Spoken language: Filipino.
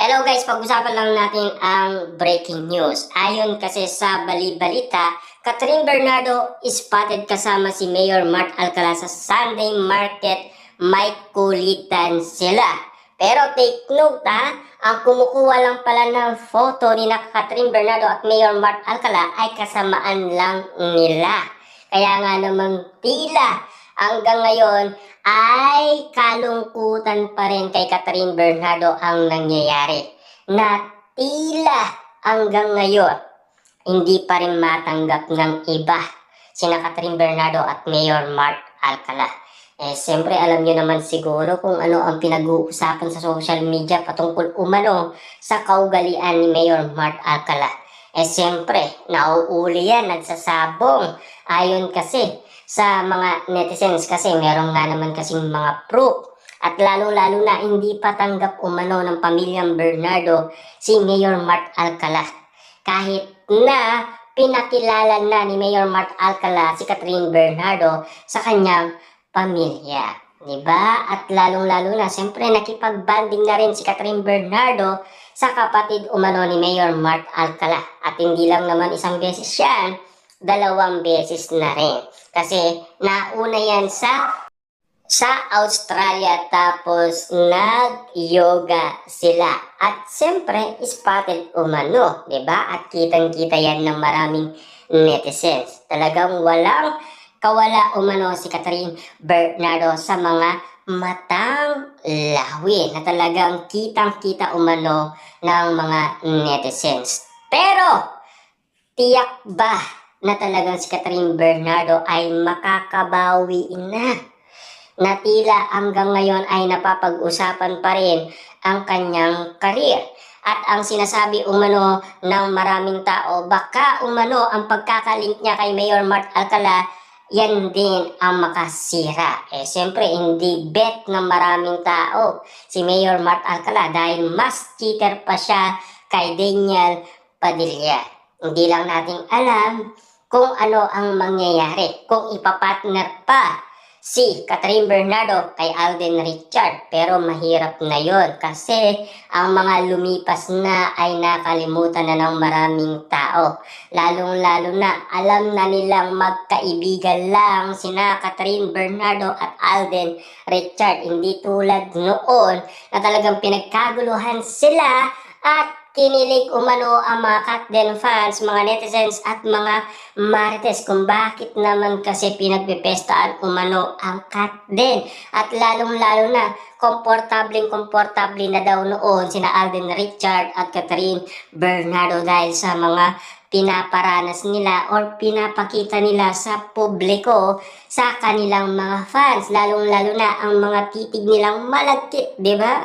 Hello guys, pag-usapan lang natin ang breaking news. Ayon kasi sa bali-balita, Catherine Bernardo spotted kasama si Mayor Mart Alcala sa Sunday Market. May kulitan sila. Pero take note ang kumukuha lang pala ng photo ni Catherine Bernardo at Mayor Mart Alcala ay kasamaan lang nila. Kaya nga naman tila hanggang ngayon ay kalungkutan pa rin kay Catherine Bernardo ang nangyayari. Na tila hanggang ngayon hindi pa rin matanggap ng iba sina Catherine Bernardo at Mayor Mart Alcala. Siyempre alam nyo naman siguro kung ano ang pinag-uusapan sa social media patungkol umano sa kaugalian ni Mayor Mart Alcala. Siyempre, nauuli yan, nagsasabong. Ayon kasi sa mga netizens kasi meron nga naman kasing mga proof. At lalo-lalo na hindi pa tanggap umano ng pamilyang Bernardo si Mayor Mart Alcala. Kahit na pinakilala na ni Mayor Mart Alcala si Catherine Bernardo sa kanyang pamilya. Diba? At lalong-lalo na, siyempre nakipag-banding na rin si Catherine Bernardo sa kapatid umano ni Mayor Mart Alcala. At hindi lang naman isang beses yan, 2 beses na rin. Kasi nauna yan sa Australia tapos nag-yoga sila. At siyempre, spotted umano, 'di ba? At kitang-kita yan ng maraming netizens. Talagang walang kawala umano si Catherine Bernardo sa mga matang lawi na talagang kitang-kita umano ng mga netizens. Pero, tiyak ba na talagang si Catherine Bernardo ay makakabawi na? Na tila hanggang ngayon ay napapag-usapan pa rin ang kanyang career. At ang sinasabi umano ng maraming tao, baka umano ang pagkakalink niya kay Mayor Mart Alcala, yan din ang makasira. Siyempre, hindi bet ng maraming tao si Mayor Mart Alcala dahil mas cheater pa siya kay Daniel Padilla. Hindi lang natin alam kung ano ang mangyayari, kung ipapartner pa si Catherine Bernardo kay Alden Richard. Pero mahirap na yon kasi ang mga lumipas na ay nakalimutan na ng maraming tao. Lalong-lalo na alam na nilang magkaibigan lang sina Catherine Bernardo at Alden Richard. Hindi tulad noon na talagang pinagkaguluhan sila at kinilig umano ang mga Katden fans, mga netizens at mga marites kung bakit naman kasi pinagpipestaan umano ang Katden. At lalong-lalo na, komportable na daw noon sina Alden Richard at Catherine Bernardo dahil sa mga pinaparanas nila or pinapakita nila sa publiko sa kanilang mga fans. Lalong-lalo na ang mga titig nilang malagkit, di ba?